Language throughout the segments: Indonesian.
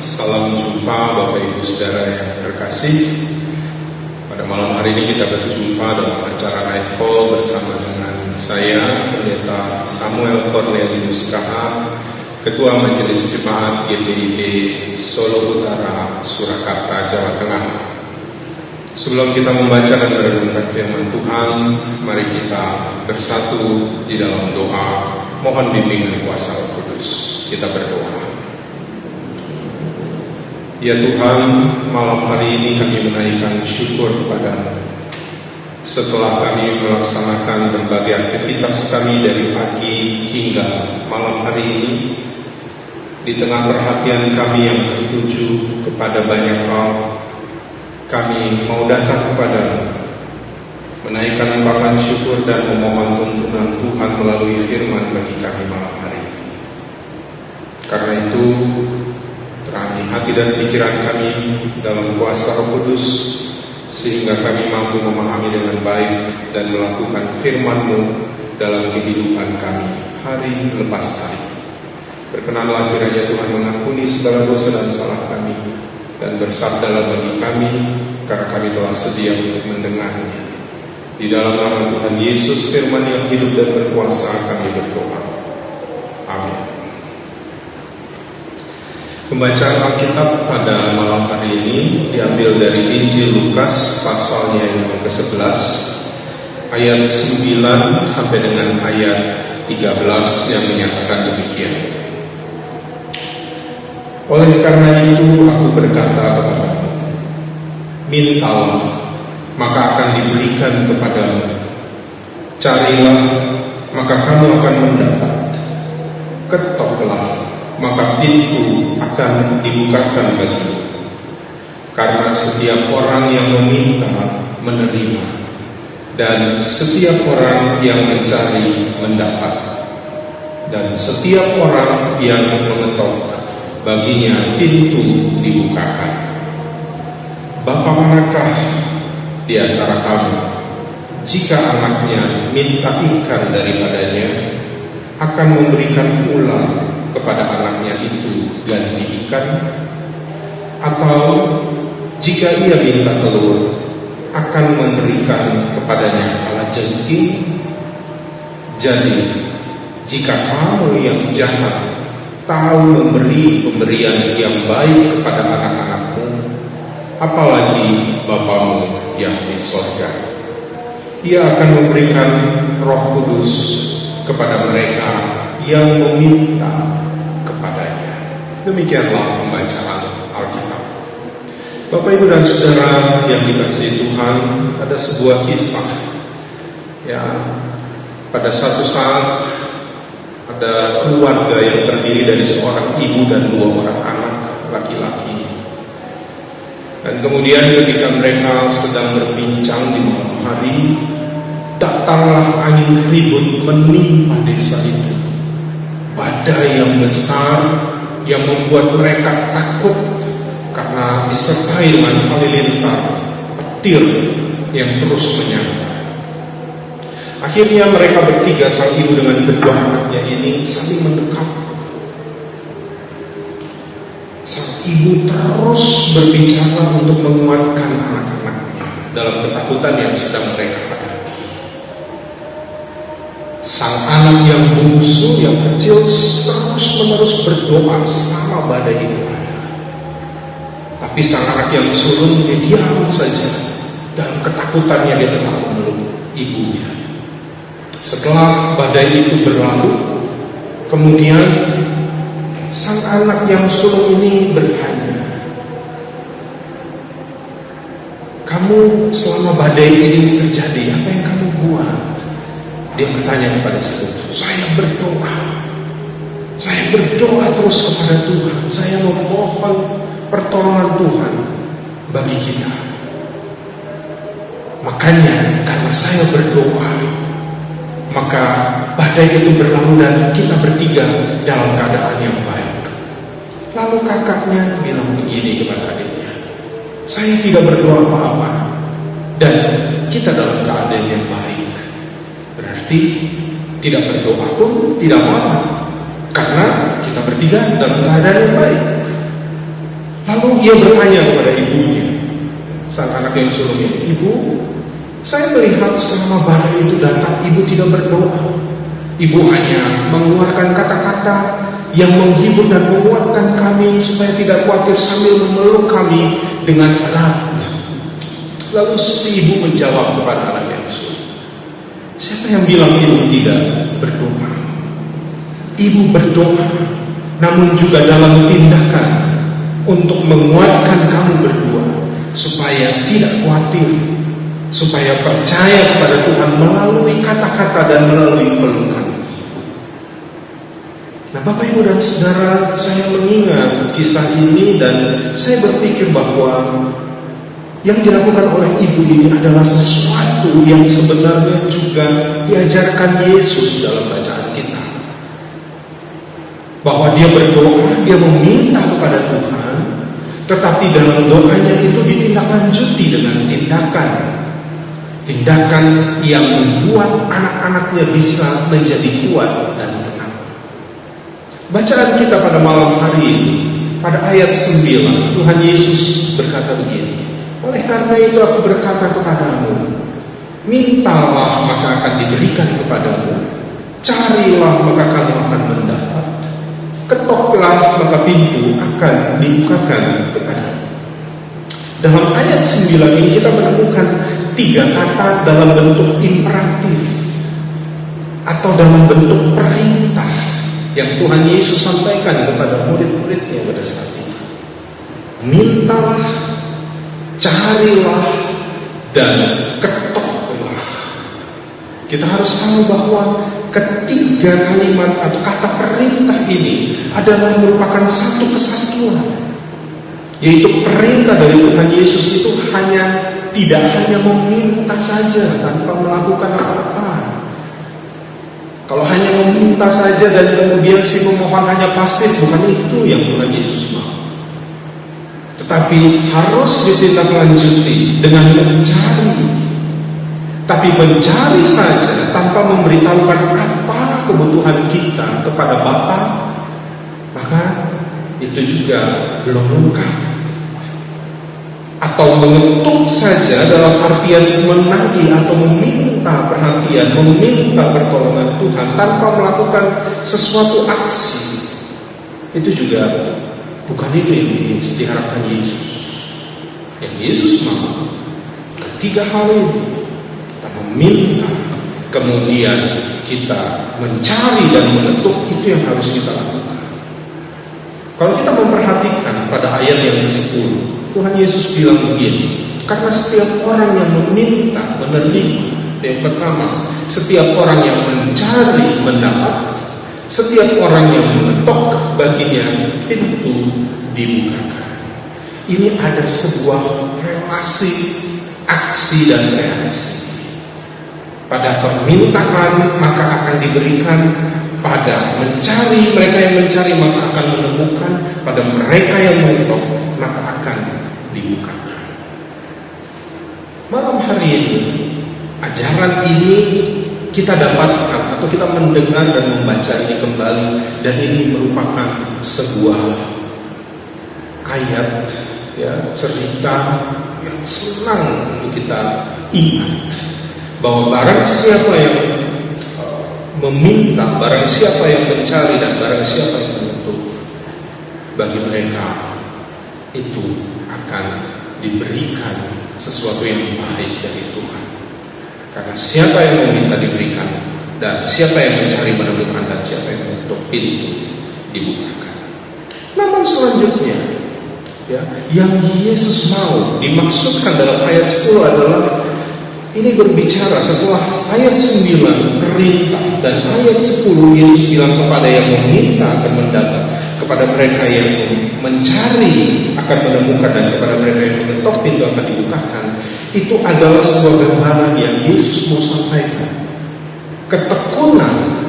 Salam jumpa Bapak Ibu Saudara yang terkasih. Pada malam hari ini kita berjumpa dalam acara Night Call bersama dengan saya, Pendeta Samuel Cornelius KH, Ketua Majelis Jemaat GPIB Solo Utara, Surakarta, Jawa Tengah. Sebelum kita membaca dan merenungkan firman Tuhan, mari kita bersatu di dalam doa, mohon bimbingan kuasa Roh Kudus. Kita berdoa. Ya Tuhan, malam hari ini kami menaikkan syukur kepada-Mu. Setelah kami melaksanakan berbagai aktivitas kami dari pagi hingga malam hari ini, di tengah perhatian kami yang tertuju kepada banyak hal, kami mau datang kepada-Mu, menaikkan ungkapan syukur dan memohon tuntunan Tuhan melalui firman bagi kami malam hari ini. Karena itu, terangi hati dan pikiran kami dalam kuasa Roh Kudus, sehingga kami mampu memahami dengan baik dan melakukan firman-Mu dalam kehidupan kami hari lepas hari. Berkenanlah kiranya Tuhan mengampuni segala dosa dan salah kami, dan bersabdalah bagi kami, karena kami telah sedia untuk mendengarnya. Di dalam nama Tuhan Yesus, firman yang hidup dan berkuasa, kami berdoa. Amin. Pembacaan Alkitab pada malam hari ini diambil dari Injil Lukas pasalnya yang ke-11 ayat 9 sampai dengan ayat 13 yang menyatakan demikian. Oleh karena itu aku berkata kepadamu, mintalah maka akan diberikan kepadamu, carilah maka kamu akan mendapat, ketoklah maka pintu akan dibukakan bagimu. Karena setiap orang yang meminta menerima, dan setiap orang yang mencari mendapat, dan setiap orang yang mengetok baginya pintu dibukakan. Bapa manakah di antara kamu, jika anaknya minta ikan daripadanya, akan memberikan ular kepada anaknya itu ganti ikan? Atau jika ia minta telur, akan memberikan kepadanya kalajengking? Jadi jika kamu yang jahat tahu memberi pemberian yang baik kepada anak-anakmu, apalagi Bapamu yang di sorga, Ia akan memberikan Roh Kudus kepada mereka yang meminta kepadanya. Demikianlah pembacaan Alkitab. Bapak, Ibu dan Saudara yang dikasihi Tuhan, ada sebuah kisah. Ya, pada satu saat ada keluarga yang terdiri dari seorang ibu dan dua orang anak laki-laki. Dan kemudian ketika mereka sedang berbincang di malam hari, datanglah angin ribut menimpa desa itu. Badai yang besar yang membuat mereka takut karena disertai dengan halilintar petir yang terus menyambar. Akhirnya mereka bertiga, sang ibu dengan kedua anaknya ini, saling mendekat. Sang ibu terus berbicara untuk menguatkan anak-anaknya dalam ketakutan yang sedang mereka hadapi. Sang anak yang bungsu, yang kecil, terus-menerus berdoa selama badai itu ada. Tapi sang anak yang sulung, dia diam saja. Dalam ketakutannya dia tetap memeluk ibunya. Setelah badai itu berlalu, kemudian sang anak yang sulung ini bertanya, kamu selama badai ini terjadi, apa yang kamu buat? Dia bertanya kepada si ibu, saya berdoa terus kepada Tuhan, saya memohon pertolongan Tuhan bagi kita. Makanya karena saya berdoa, maka badai itu berlalu dan kita bertiga dalam keadaan yang baik. Lalu kakaknya bilang begini kepada adiknya, saya tidak berdoa apa-apa dan kita dalam keadaan yang baik. Berarti tidak berdoa pun tidak apa-apa, karena kita bertiga dalam keadaan yang baik. Lalu ia bertanya kepada ibunya, sang anak yang sulungnya, "Ibu, saya melihat selama badai itu datang, ibu tidak berdoa. Ibu hanya mengeluarkan kata-kata yang menghibur dan menguatkan kami supaya tidak khawatir sambil memeluk kami dengan erat." Lalu si ibu menjawab kepada anak yang sulung, "Siapa yang bilang ibu tidak berdoa? Ibu berdoa, namun juga dalam tindakan untuk menguatkan kamu berdua supaya tidak khawatir, supaya percaya kepada Tuhan melalui kata-kata dan melalui pelukan." Nah, Bapak, Ibu, dan Saudara, saya mengingat kisah ini dan saya berpikir bahwa yang dilakukan oleh ibu ini adalah sesuatu yang sebenarnya juga diajarkan Yesus dalam bacaan kita. Bahwa dia berdoa, dia meminta kepada Tuhan, tetapi dalam doanya itu ditindaklanjuti dengan tindakan yang membuat anak-anaknya bisa menjadi kuat dan tenang. Bacaan kita pada malam hari ini, pada ayat 9, Tuhan Yesus berkata begini, "Oleh karena itu aku berkata kepadamu, mintalah maka akan diberikan kepadamu, carilah maka kamu akan mendapat, ketoklah maka pintu akan dibukakan kepadamu." Dalam ayat 9 ini kita menemukan 3 kata dalam bentuk imperatif atau dalam bentuk perintah yang Tuhan Yesus sampaikan kepada murid-muridnya pada saat itu. Mintalah, carilah, dan ketoklah. Kita harus tahu bahwa ketiga kalimat atau kata perintah ini adalah merupakan satu kesatuan, yaitu perintah dari Tuhan Yesus itu tidak hanya meminta saja tanpa melakukan apa-apa. Kalau hanya meminta saja dan kemudian si pemohon hanya pasif, bukan itu yang Tuhan Yesus mau. Tetapi harus ditindaklanjuti dengan mencari. Tapi mencari saja tanpa memberitahukan apa kebutuhan kita kepada Bapa, maka itu juga belum lengkap. Atau mengetuk saja dalam artian menagih atau meminta perhatian, meminta pertolongan Tuhan tanpa melakukan sesuatu aksi, itu juga bukan itu yang diharapkan Yesus. Yang Yesus mau ketiga hal ini, kita meminta, kemudian kita mencari dan mengetuk, itu yang harus kita lakukan. Kalau kita memperhatikan pada ayat yang ke-10, Tuhan Yesus bilang begini, karena setiap orang yang meminta menerima. Yang pertama, setiap orang yang mencari mendapat, setiap orang yang mengetok baginya pintu dibukakan. Ini ada sebuah relasi aksi dan reaksi. Pada permintaan maka akan diberikan, pada mencari, mereka yang mencari maka akan menemukan, pada mereka yang mengetok maka akan dibukakan. Malam hari ini ajaran ini kita dapatkan atau kita mendengar dan membaca ini kembali, dan ini merupakan sebuah ayat, ya, cerita yang senang untuk kita ingat bahwa barang siapa yang meminta, barang siapa yang mencari, dan barang siapa yang menuntut, bagi mereka itu akan diberikan sesuatu yang baik dari Tuhan. Karena siapa yang meminta diberikan, dan siapa yang mencari menemukan, dan siapa yang menutup pintu dibukakan. Namun selanjutnya, ya, yang Yesus mau dimaksudkan dalam ayat 10 adalah ini berbicara setelah ayat 9 perintah dan ayat 10 Yesus bilang kepada yang meminta akan mendapat, kepada mereka yang mencari akan menemukan, dan kepada mereka yang mengetok pintu akan dibukakan. Itu adalah sebuah gambaran yang Yesus mau sampaikan. Ketekunan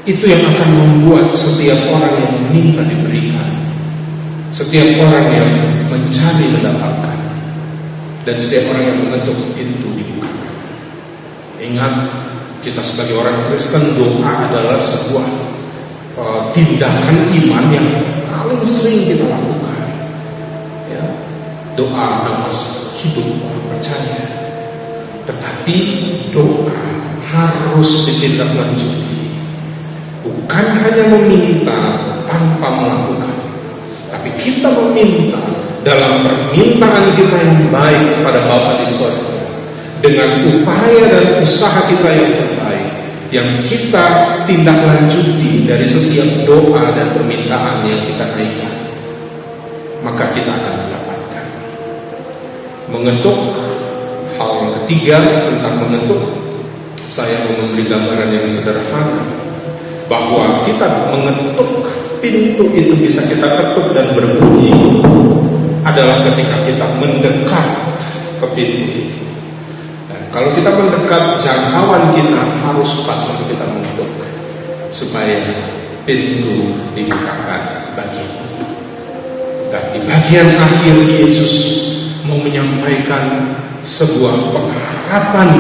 itu yang akan membuat setiap orang yang meminta diberikan, setiap orang yang mencari mendapatkan, dan setiap orang yang mengetuk pintu dibukakan. Ingat, kita sebagai orang Kristen, doa adalah sebuah tindakan iman yang paling sering kita lakukan. Doa nafas hidup orang percaya. Tetapi doa harus ditindaklanjuti. Bukan hanya meminta tanpa melakukan, tapi kita meminta dalam permintaan kita yang baik kepada Bapa di surga, dengan upaya dan usaha kita yang terbaik, yang kita tindaklanjuti dari setiap doa dan permintaan yang kita naikkan, maka kita akan mendapatkan. Mengetuk, hal yang ketiga tentang mengetuk, saya mau memberi gambaran yang sederhana, bahwa kita mengetuk pintu itu bisa kita ketuk dan berbunyi adalah ketika kita mendekat ke pintu itu. Dan kalau kita mendekat, jangkauan kita harus pas untuk kita mengetuk supaya pintu dibukakan bagimu. Dan di bagian akhir Yesus mau menyampaikan sebuah pengharapan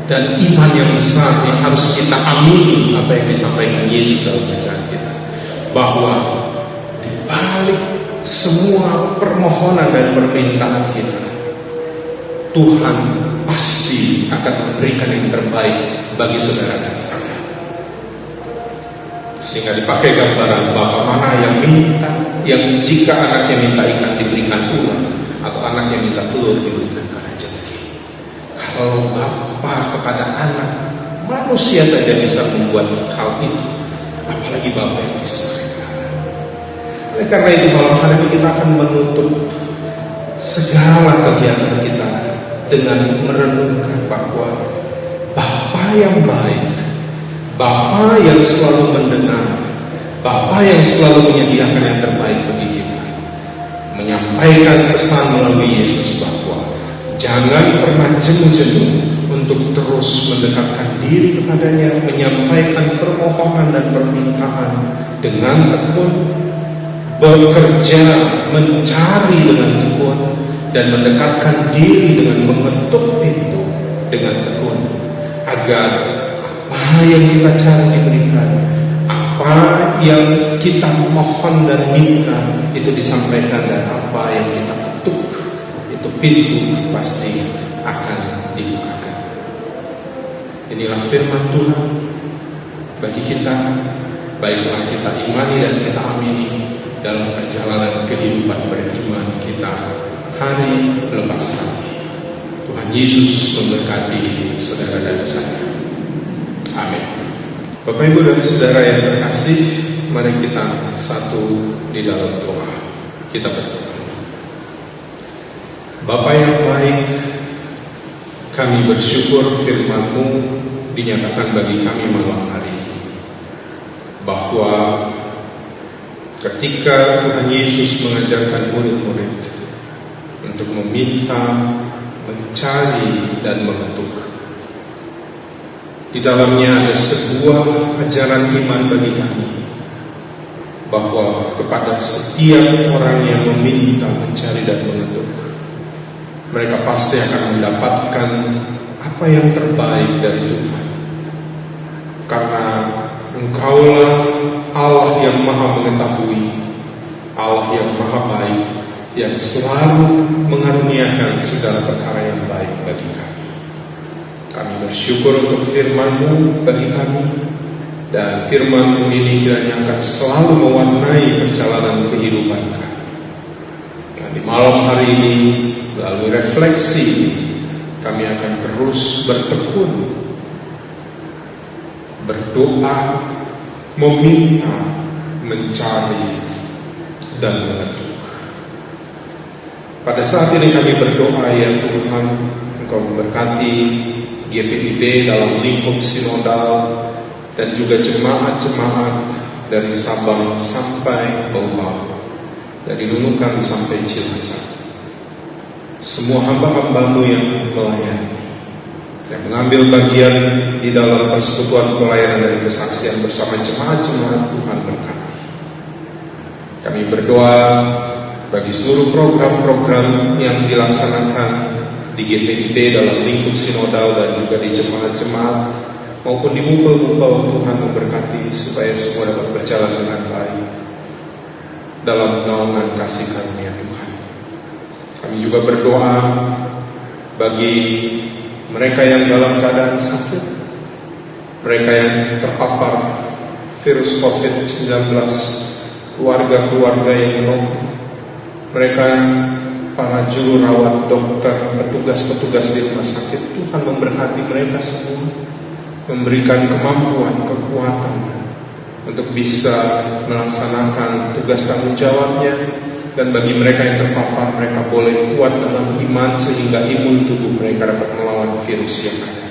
dan iman yang besar yang harus kita amini apa yang disampaikan Yesus dalam bacaan kita, bahwa di balik semua permohonan dan permintaan kita, Tuhan pasti akan memberikan yang terbaik bagi saudara dan saya. Sehingga dipakai gambaran bapak mana yang minta, yang jika anaknya minta ikan diberikan ulat, atau anaknya minta telur diberikan rezeki. Kalau Bapa kepada anak, manusia saja bisa membuat hal itu, apalagi Bapa yang di surga. Oleh karena itu malam hari ini kita akan menutup segala kegiatan kita dengan merenungkan bahwa Bapa yang baik, Bapa yang selalu mendengar, Bapa yang selalu menyediakan yang terbaik bagi kita, menyampaikan pesan melalui Yesus bahwa jangan pernah jenuh-jenuh untuk terus mendekatkan diri kepadanya, menyampaikan permohonan dan permintaan dengan tekun, bekerja, mencari dengan tekun, dan mendekatkan diri dengan mengetuk pintu dengan tekun, agar apa yang kita cari diberikan, apa yang kita mohon dan minta itu disampaikan, dan apa yang kita ketuk itu pintu pasti akan dibukakan. Inilah firman Tuhan bagi kita, baiklah kita imani dan kita amini dalam perjalanan kehidupan beriman kita hari lepas hari. Tuhan Yesus memberkati saudara dan saya. Amin. Bapak Ibu dan saudara yang terkasih, mari kita satu di dalam doa. Kita berdoa. Bapa yang baik, kami bersyukur firman-Mu dinyatakan bagi kami malam hari ini, bahwa ketika Tuhan Yesus mengajarkan murid-murid untuk meminta, mencari, dan mengetuk, di dalamnya ada sebuah ajaran iman bagi kami, bahwa kepada setiap orang yang meminta, mencari, dan mengetuk, mereka pasti akan mendapatkan apa yang terbaik dari Tuhan. Karena Engkaulah Allah yang maha mengetahui, Allah yang maha baik, yang selalu mengaruniakan segala perkara yang baik bagi kami. Kami bersyukur untuk firman-Mu bagi kami, dan firman-Mu ini kiranya akan selalu mewarnai perjalanan kehidupan kami. Dan di malam hari ini, melalui refleksi, kami akan terus bertekun, berdoa, meminta, mencari, dan mengetuk. Pada saat ini kami berdoa, ya Tuhan, Engkau memberkati GPIB dalam lingkup sinodal, dan juga jemaat-jemaat dari Sabang sampai Bau, dari Nunukan sampai Cilacap. Semua hamba-hamba-Mu yang melayani, yang mengambil bagian di dalam persekutuan pelayanan dan kesaksian bersama jemaat-jemaat, Tuhan berkati. Kami berdoa bagi seluruh program-program yang dilaksanakan di GPIB dalam lingkup sinodal dan juga di jemaat-jemaat maupun di mupel-mupel. Tuhan memberkati supaya semua dapat berjalan dengan baik dalam naungan kasih karunia Tuhan. Kami juga berdoa bagi mereka yang dalam keadaan sakit, mereka yang terpapar virus COVID-19, keluarga-keluarga yang menolong, mereka para juru rawat, dokter, petugas-petugas di rumah sakit. Tuhan memberkati mereka semua, memberikan kemampuan, kekuatan untuk bisa melaksanakan tugas tanggung jawabnya. Dan bagi mereka yang terpapar, mereka boleh kuat dalam iman sehingga imun tubuh mereka dapat melawan virus yang ada.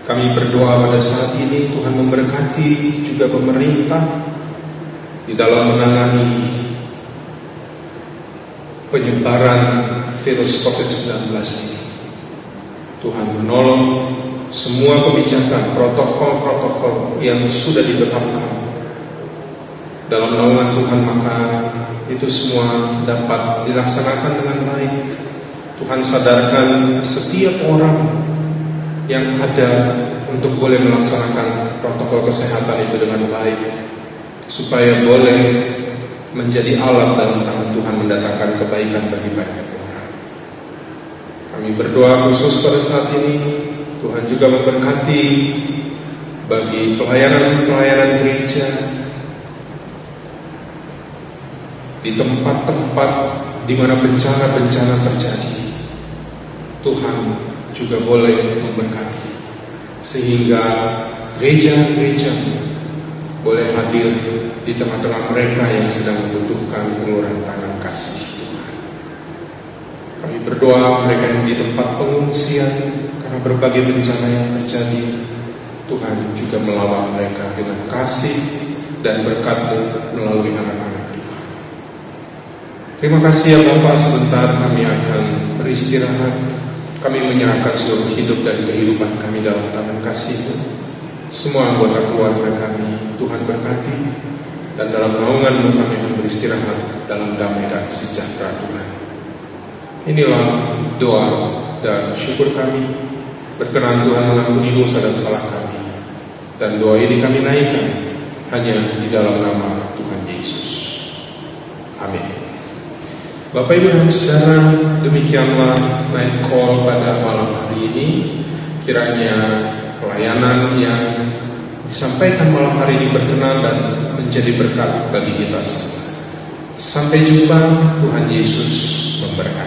Kami berdoa pada saat ini Tuhan memberkati juga pemerintah di dalam menangani penyebaran virus COVID-19 ini. Tuhan menolong semua kebijakan, protokol-protokol yang sudah ditetapkan dalam naungan Tuhan, maka itu semua dapat dilaksanakan dengan baik. Tuhan sadarkan setiap orang yang ada untuk boleh melaksanakan protokol kesehatan itu dengan baik, supaya boleh menjadi alat dalam tangan Tuhan mendatangkan kebaikan bagi banyak orang. Kami berdoa khusus pada saat ini, Tuhan juga memberkati bagi pelayanan-pelayanan gereja di tempat-tempat di mana bencana-bencana terjadi. Tuhan juga boleh memberkati sehingga gereja-gereja boleh hadir di tengah-tengah mereka yang sedang membutuhkan uluran tangan kasih Tuhan. Kami berdoa mereka yang di tempat pengungsian karena berbagai bencana yang terjadi, Tuhan juga melawat mereka dengan kasih dan berkat-Mu melalui anak-anak. Terima kasih ya Bapak, sebentar kami akan beristirahat. Kami menyerahkan seluruh hidup dan kehidupan kami dalam tangan kasih-Mu. Semua anggota keluarga kami Tuhan berkati, dan dalam naungan-Mu kami akan beristirahat dalam damai dan sejahtera Tuhan. Inilah doa dan syukur kami. Berkenan Tuhan mengampuni dosa dan salah kami, dan doa ini kami naikkan hanya di dalam nama Tuhan Yesus. Amin. Bapak Ibu dan Saudara, demikianlah night call pada malam hari ini. Kiranya pelayanan yang disampaikan malam hari ini berkenan dan menjadi berkat bagi kita semua. Sampai jumpa, Tuhan Yesus memberkati.